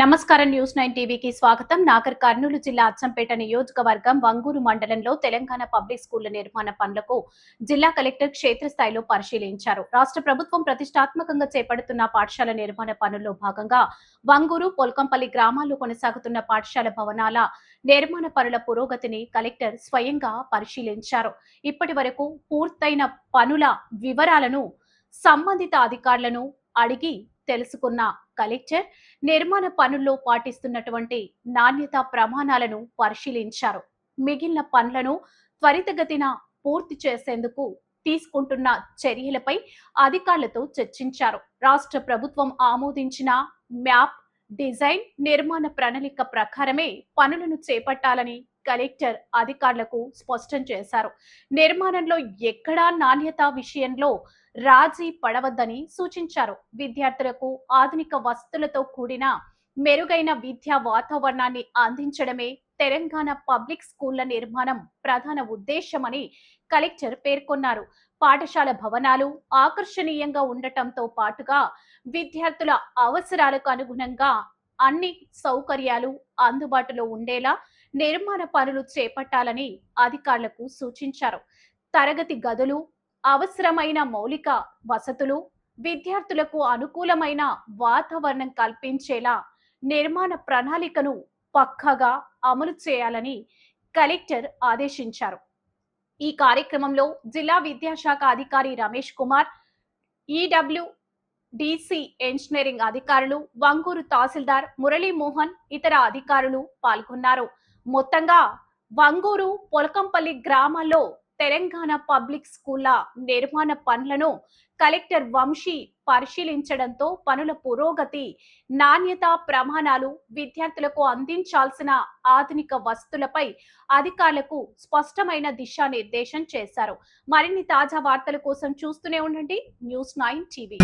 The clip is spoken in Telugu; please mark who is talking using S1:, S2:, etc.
S1: నమస్కారం న్యూస్ 9 టీవీకి స్వాగతం. నాగర్ కర్నూలు జిల్లా అచ్చంపేట నియోజకవర్గం వంగూరు మండలంలో తెలంగాణ పబ్లిక్ స్కూళ్ల నిర్మాణ పనులకు జిల్లా కలెక్టర్ క్షేత్రస్థాయిలో పరిశీలించారు. రాష్ట్ర ప్రభుత్వం ప్రతిష్టాత్మకంగా చేపడుతున్న పాఠశాల నిర్మాణ పనుల్లో భాగంగా వంగూరు, పొల్కంపల్లి గ్రామాల్లో కొనసాగుతున్న పాఠశాల భవనాల నిర్మాణ పనుల పురోగతిని కలెక్టర్ స్వయంగా పరిశీలించారు. ఇప్పటి వరకు పూర్తయిన పనుల వివరాలను సంబంధిత అధికారులను అడిగి తెలుసుకున్న కలెక్టర్ నిర్మాణ పనుల్లో పాటిస్తున్నటువంటి నాణ్యతా ప్రమాణాలను పరిశీలించారు. మిగిలిన పనులను త్వరితగతిన పూర్తి చేసేందుకు తీసుకుంటున్న చర్యలపై అధికారులతో చర్చించారు. రాష్ట్ర ప్రభుత్వం ఆమోదించిన మ్యాప్, డిజైన్, నిర్మాణ ప్రణాళిక ప్రకారమే పనులను చేపట్టాలని కలెక్టర్ అధికారులకు స్పష్టం చేశారు. నిర్మాణంలో ఎక్కడా నాణ్యత విషయంలో రాజీ పడవద్దని సూచించారు. విద్యార్థులకు ఆధునిక వసతులతో కూడిన మెరుగైన విద్యా వాతావరణాన్ని అందించడమే తెలంగాణ పబ్లిక్ స్కూళ్ల నిర్మాణం ప్రధాన ఉద్దేశమని కలెక్టర్ పేర్కొన్నారు. పాఠశాల భవనాలు ఆకర్షణీయంగా ఉండటంతో పాటుగా విద్యార్థుల అవసరాలకు అనుగుణంగా అన్ని సౌకర్యాలు అందుబాటులో ఉండేలా నిర్మాణ పనులు చేపట్టాలని అధికారులకు సూచించారు. తరగతి గదులు, అవసరమైన మౌలిక వసతులు, విద్యార్థులకు అనుకూలమైన వాతావరణం కల్పించేలా నిర్మాణ ప్రణాళికను పక్కాగా అమలు చేయాలని కలెక్టర్ ఆదేశించారు. ఈ కార్యక్రమంలో జిల్లా విద్యాశాఖ అధికారి రమేష్ కుమార్, ఈడబ్ల్యూడిసి ఇంజనీరింగ్ అధికారులు, వంగూరు తహసీల్దార్ మురళీమోహన్, ఇతర అధికారులు పాల్గొన్నారు. మొత్తంగా వంగూరు, పొలకంపల్లి గ్రామాల్లో తెలంగాణ పబ్లిక్ స్కూళ్ల నిర్మాణ పనులను కలెక్టర్ వంశీ పరిశీలించడంతో పనుల పురోగతి, నాణ్యతా ప్రమాణాలు, విద్యార్థులకు అందించాల్సిన ఆధునిక వసతులపై అధికారులకు స్పష్టమైన దిశానిర్దేశం చేశారు. మరిన్ని తాజా వార్తల కోసం చూస్తూనే ఉండండి న్యూస్ 9 టీవీ.